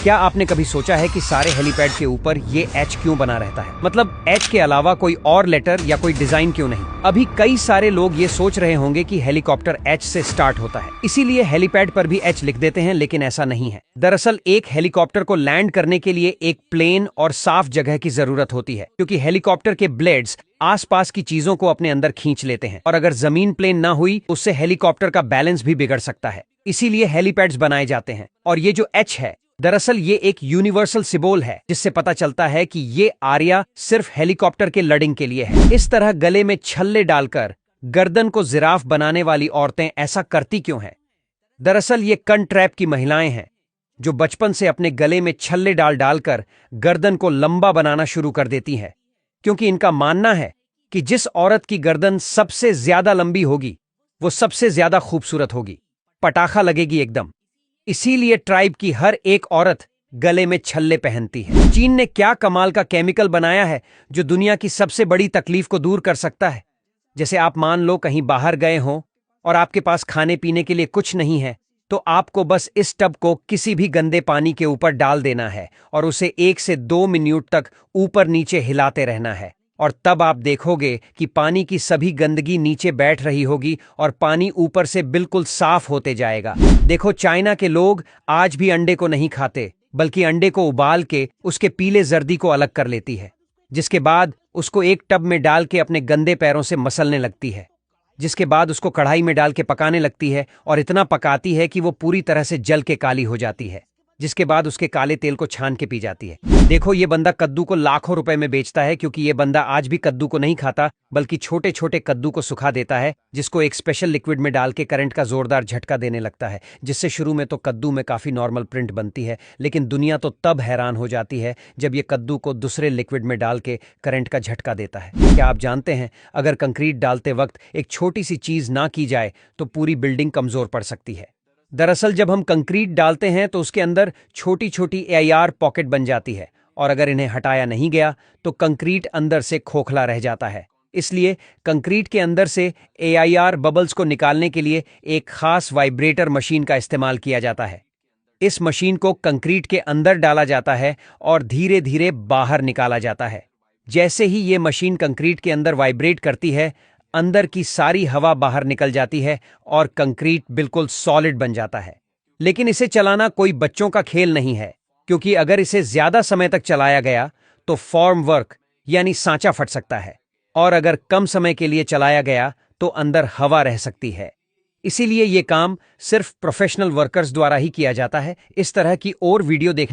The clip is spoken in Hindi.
क्या आपने कभी सोचा है कि सारे हेलीपैड के ऊपर ये एच क्यों बना रहता है? मतलब एच के अलावा कोई और लेटर या कोई डिजाइन क्यों नहीं? अभी कई सारे लोग ये सोच रहे होंगे कि हेलीकॉप्टर एच से स्टार्ट होता है, इसीलिए हेलीपैड पर भी एच लिख देते हैं, लेकिन ऐसा नहीं है। दरअसल एक हेलीकॉप्टर को लैंड करने के लिए एक प्लेन और साफ जगह की जरूरत होती है, क्योंकि हेलीकॉप्टर के ब्लेड्स आसपास की चीजों को अपने अंदर खींच लेते हैं, और अगर जमीन प्लेन ना हुई तो उससे हेलीकॉप्टर का बैलेंस भी बिगड़ सकता है। इसीलिए हेलीपैड्स बनाए जाते हैं। और ये जो एच है, दरअसल ये एक यूनिवर्सल सिंबल है, जिससे पता चलता है कि ये आर्या सिर्फ हेलीकॉप्टर के लडिंग के लिए है। इस तरह गले में छल्ले डालकर गर्दन को जिराफ बनाने वाली औरतें ऐसा करती क्यों हैं? दरअसल ये कन ट्रैप की महिलाएं हैं, जो बचपन से अपने गले में छल्ले डाल डालकर गर्दन को लंबा बनाना शुरू कर देती हैं, क्योंकि इनका मानना है कि जिस औरत की गर्दन सबसे ज्यादा लंबी होगी वो सबसे ज्यादा खूबसूरत होगी, पटाखा लगेगी एकदम। इसीलिए ट्राइब की हर एक औरत गले में छल्ले पहनती है। चीन ने क्या कमाल का केमिकल बनाया है जो दुनिया की सबसे बड़ी तकलीफ को दूर कर सकता है। जैसे आप मान लो कहीं बाहर गए हो और आपके पास खाने पीने के लिए कुछ नहीं है, तो आपको बस इस टब को किसी भी गंदे पानी के ऊपर डाल देना है और उसे 1 से 2 मिनट तक ऊपर नीचे हिलाते रहना है, और तब आप देखोगे कि पानी की सभी गंदगी नीचे बैठ रही होगी और पानी ऊपर से बिल्कुल साफ होते जाएगा। देखो, चाइना के लोग आज भी अंडे को नहीं खाते, बल्कि अंडे को उबाल के उसके पीले जर्दी को अलग कर लेती है, जिसके बाद उसको एक टब में डाल के अपने गंदे पैरों से मसलने लगती है, जिसके बाद उसको कढ़ाई में डाल के पकाने लगती है, और इतना पकाती है कि वो पूरी तरह से जल के काली हो जाती है, जिसके बाद उसके काले तेल को छान के पी जाती है। देखो, ये बंदा कद्दू को लाखों रुपए में बेचता है, क्योंकि ये बंदा आज भी कद्दू को नहीं खाता, बल्कि छोटे छोटे कद्दू को सुखा देता है, जिसको एक स्पेशल लिक्विड में डाल के करंट का जोरदार झटका देने लगता है, जिससे शुरू में तो कद्दू में काफी नॉर्मल प्रिंट बनती है, लेकिन दुनिया तो तब हैरान हो जाती है जब ये कद्दू को दूसरे लिक्विड में डाल के करंट का झटका देता है। क्या आप जानते हैं, अगर कंक्रीट डालते वक्त एक छोटी सी चीज ना की जाए तो पूरी बिल्डिंग कमजोर पड़ सकती है। दरअसल जब हम कंक्रीट डालते हैं तो उसके अंदर छोटी छोटी एआईआर पॉकेट बन जाती है, और अगर इन्हें हटाया नहीं गया तो कंक्रीट अंदर से खोखला रह जाता है। इसलिए कंक्रीट के अंदर से एआईआर बबल्स को निकालने के लिए एक खास वाइब्रेटर मशीन का इस्तेमाल किया जाता है। इस मशीन को कंक्रीट के अंदर डाला जाता है और धीरे धीरे बाहर निकाला जाता है। जैसे ही ये मशीन कंक्रीट के अंदर वाइब्रेट करती है, अंदर की सारी हवा बाहर निकल जाती है और कंक्रीट बिल्कुल सॉलिड बन जाता है। लेकिन इसे चलाना कोई बच्चों का खेल नहीं है, क्योंकि अगर इसे ज्यादा समय तक चलाया गया तो फॉर्म वर्क यानी सांचा फट सकता है, और अगर कम समय के लिए चलाया गया तो अंदर हवा रह सकती है। इसीलिए ये काम सिर्फ प्रोफेशनल वर्कर्स द्वारा ही किया जाता है। इस तरह की और वीडियो देखने